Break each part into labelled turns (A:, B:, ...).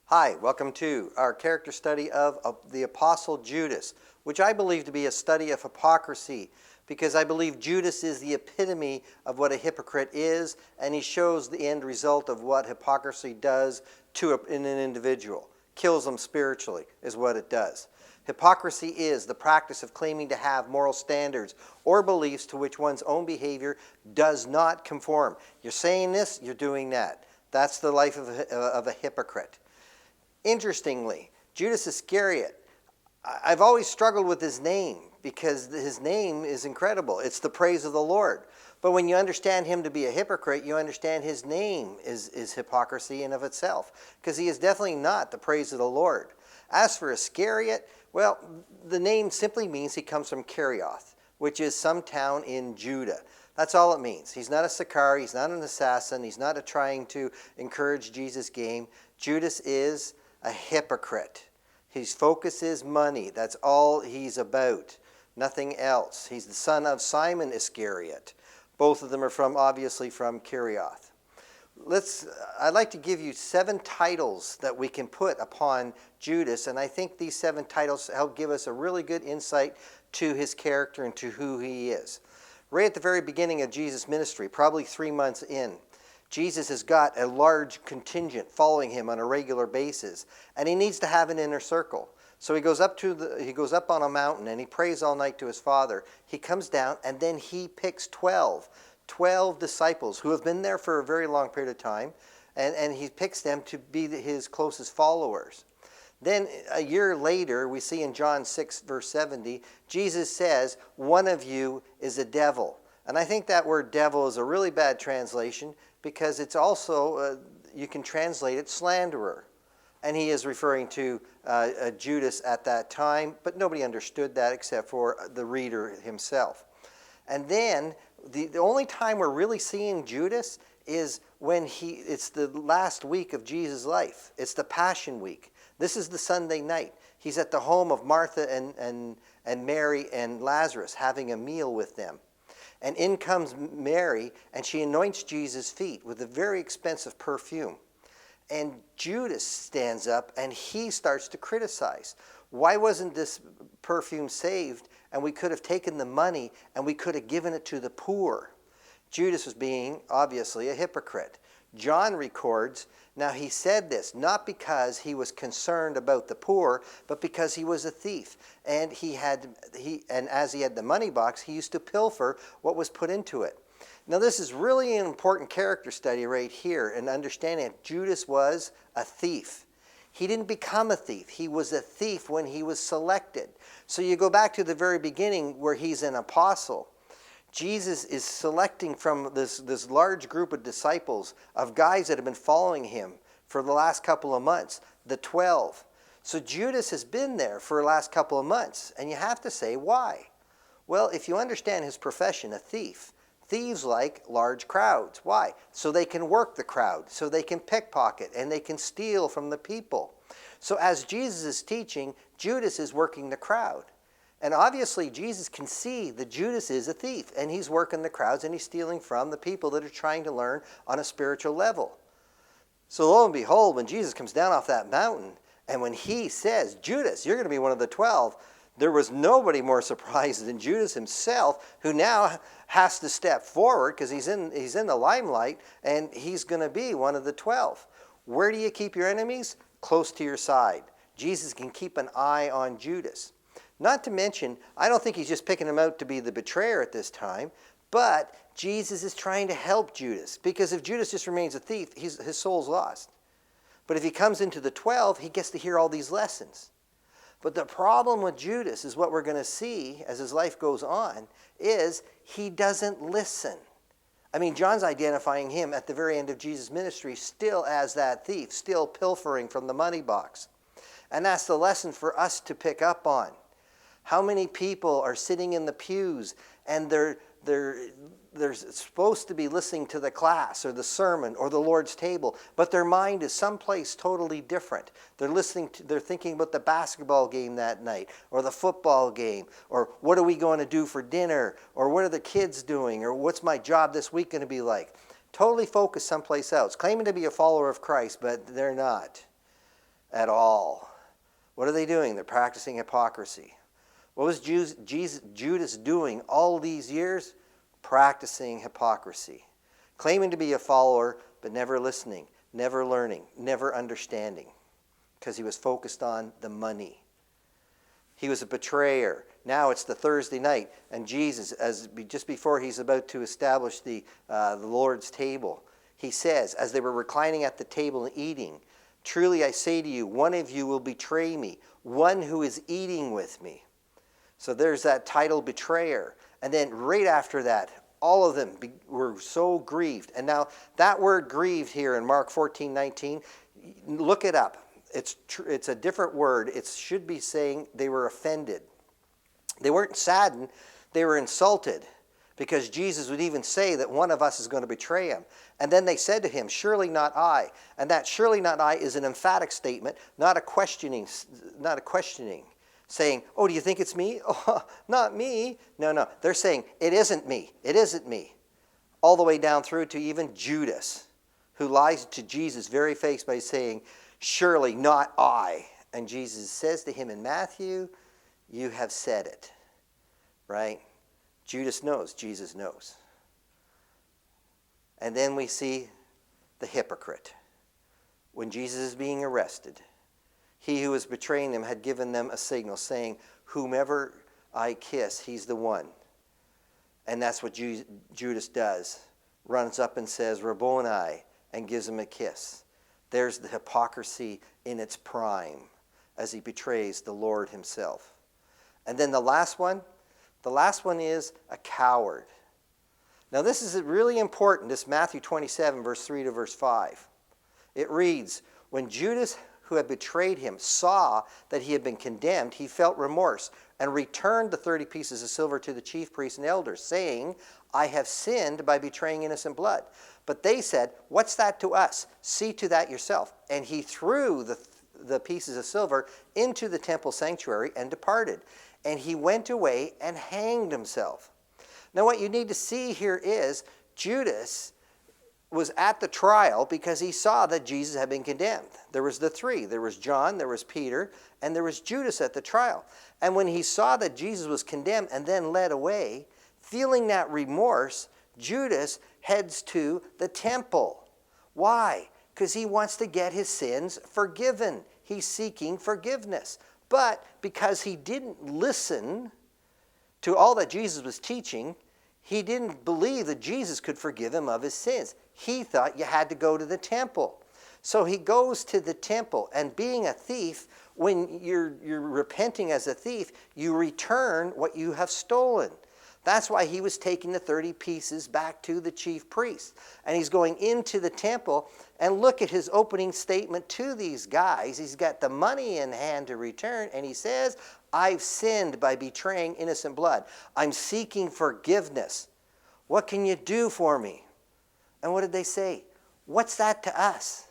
A: Hi, welcome to our character study of the Apostle Judas, which I believe to be a study of hypocrisy, because I believe Judas is the epitome of what a hypocrite is, and he shows the end result of what hypocrisy does in an individual. Kills them spiritually is what it does. Hypocrisy is the practice of claiming to have moral standards or beliefs to which one's own behavior does not conform. You're saying this, you're doing that. That's the life of a hypocrite. Interestingly, Judas Iscariot, I've always struggled with his name because his name is incredible. It's the praise of the Lord. But when you understand him to be a hypocrite, you understand his name is hypocrisy in of itself, because he is definitely not the praise of the Lord. As for Iscariot, well, the name simply means he comes from Kerioth, which is some town in Judah. That's all it means. He's not a Sicarii, he's not an assassin, he's not trying to encourage Jesus' game. Judas is a hypocrite. His focus is money. That's all he's about. Nothing else. He's the son of Simon Iscariot. Both of them are obviously from Kerioth. I'd like to give you 7 titles that we can put upon Judas, and I think these 7 titles help give us a really good insight to his character and to who he is. Right at the very beginning of Jesus' ministry, probably 3 months in, Jesus has got a large contingent following him on a regular basis, and he needs to have an inner circle. So he goes up on a mountain and he prays all night to his Father. He comes down and then he picks 12 disciples who have been there for a very long period of time, and he picks them to be his closest followers. Then a year later, we see in John 6, verse 70, Jesus says, "One of you is a devil." And I think that word devil is a really bad translation, because it's also, you can translate it slanderer. And he is referring to Judas at that time, but nobody understood that except for the reader himself. And then the only time we're really seeing Judas is when it's the last week of Jesus' life. It's the Passion Week. This is the Sunday night. He's at the home of Martha and Mary and Lazarus, having a meal with them. And in comes Mary, and she anoints Jesus' feet with a very expensive perfume. And Judas stands up, and he starts to criticize. Why wasn't this perfume saved, and we could have taken the money, and we could have given it to the poor? Judas was being, obviously, a hypocrite. John records, now he said this not because he was concerned about the poor, but because he was a thief. And as he had the money box, he used to pilfer what was put into it. Now this is really an important character study right here, and understanding that Judas was a thief. He didn't become a thief. He was a thief when he was selected. So you go back to the very beginning where he's an apostle. Jesus is selecting from this large group of disciples, of guys that have been following him for the last couple of months, the 12. So Judas has been there for the last couple of months, and you have to say, why? Well, if you understand his profession, a thief, thieves like large crowds. Why? So they can work the crowd, so they can pickpocket, and they can steal from the people. So as Jesus is teaching, Judas is working the crowd. And obviously, Jesus can see that Judas is a thief, and he's working the crowds, and he's stealing from the people that are trying to learn on a spiritual level. So lo and behold, when Jesus comes down off that mountain, and when he says, "Judas, you're going to be one of the 12, there was nobody more surprised than Judas himself, who now has to step forward because he's in the limelight, and he's going to be one of the 12. Where do you keep your enemies? Close to your side. Jesus can keep an eye on Judas. Not to mention, I don't think he's just picking him out to be the betrayer at this time, but Jesus is trying to help Judas, because if Judas just remains a thief, his soul's lost. But if he comes into the 12, he gets to hear all these lessons. But the problem with Judas is what we're going to see as his life goes on, is he doesn't listen. I mean, John's identifying him at the very end of Jesus' ministry still as that thief, still pilfering from the money box. And that's the lesson for us to pick up on. How many people are sitting in the pews and they're supposed to be listening to the class or the sermon or the Lord's table, but their mind is someplace totally different. They're thinking about the basketball game that night, or the football game, or what are we going to do for dinner, or what are the kids doing, or what's my job this week going to be like? Totally focused someplace else, claiming to be a follower of Christ, but they're not. at all. What are they doing? They're practicing hypocrisy. What was Judas doing all these years? Practicing hypocrisy. Claiming to be a follower, but never listening, never learning, never understanding. Because he was focused on the money. He was a betrayer. Now it's the Thursday night, and Jesus, just before he's about to establish the Lord's table, he says, as they were reclining at the table and eating, "Truly I say to you, one of you will betray me, one who is eating with me." So there's that title, betrayer. And then right after that, all of them were so grieved. And now that word grieved here in Mark 14:19, look it up. It's a different word. It should be saying they were offended. They weren't saddened. They were insulted, because Jesus would even say that one of us is going to betray him. And then they said to him, "Surely not I." And that "surely not I" is an emphatic statement, not a questioning, saying, "Oh, do you think it's me?" "Oh, not me." No. They're saying, "It isn't me. It isn't me." All the way down through to even Judas, who lies to Jesus' very face by saying, "Surely not I." And Jesus says to him in Matthew, "You have said it." Right? Judas knows. Jesus knows. And then we see the hypocrite. When Jesus is being arrested, he who was betraying them had given them a signal saying, "Whomever I kiss, he's the one." And that's what Judas does. Runs up and says, "Rabboni," and gives him a kiss. There's the hypocrisy in its prime as he betrays the Lord himself. And then the last one is a coward. Now this is really important, this Matthew 27, verse 3 to verse 5. It reads, "When Judas, who had betrayed him, saw that he had been condemned, he felt remorse and returned the 30 pieces of silver to the chief priests and elders, saying, 'I have sinned by betraying innocent blood.' But they said, 'What's that to us? See to that yourself.' And he threw the pieces of silver into the temple sanctuary and departed. And he went away and hanged himself." Now what you need to see here is Judas was at the trial because he saw that Jesus had been condemned. There was the three. There was John, there was Peter, and there was Judas at the trial. And when he saw that Jesus was condemned and then led away, feeling that remorse, Judas heads to the temple. Why? Because he wants to get his sins forgiven. He's seeking forgiveness. But because he didn't listen to all that Jesus was teaching, he didn't believe that Jesus could forgive him of his sins. He thought you had to go to the temple. So he goes to the temple, and being a thief, when you're repenting as a thief, you return what you have stolen. That's why he was taking the 30 pieces back to the chief priest. And he's going into the temple, and look at his opening statement to these guys. He's got the money in hand to return, and he says, "I've sinned by betraying innocent blood. I'm seeking forgiveness. What can you do for me?" And what did they say? "What's that to us?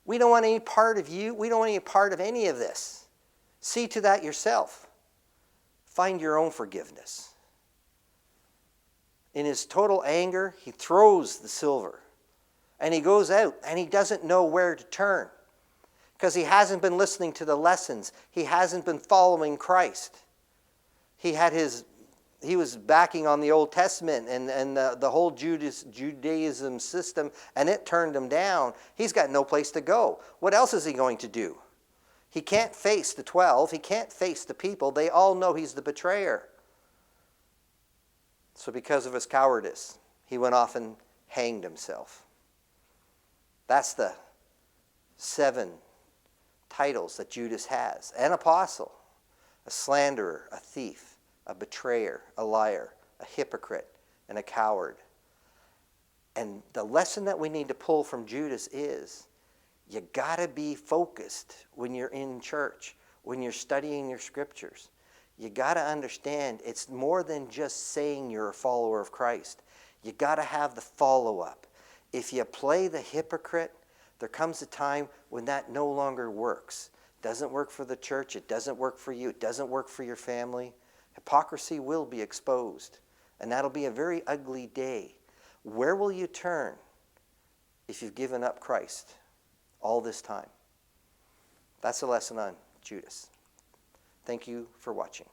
A: We don't want any part of you. We don't want any part of any of this. See to that yourself. Find your own forgiveness." In his total anger, he throws the silver. And he goes out, and he doesn't know where to turn. Because he hasn't been listening to the lessons. He hasn't been following Christ. He was backing on the Old Testament and the whole Judaism system, and it turned him down. He's got no place to go. What else is he going to do? He can't face the 12. He can't face the people. They all know he's the betrayer. So because of his cowardice, he went off and hanged himself. That's the 7 titles that Judas has. An apostle, a slanderer, a thief, a betrayer, a liar, a hypocrite, and a coward. And the lesson that we need to pull from Judas is, you got to be focused when you're in church, when you're studying your scriptures. You got to understand it's more than just saying you're a follower of Christ. You got to have the follow-up. If you play the hypocrite, there comes a time when that no longer works. It doesn't work for the church. It doesn't work for you. It doesn't work for your family. Hypocrisy will be exposed, and that'll be a very ugly day. Where will you turn if you've given up Christ all this time? That's a lesson on Judas. Thank you for watching.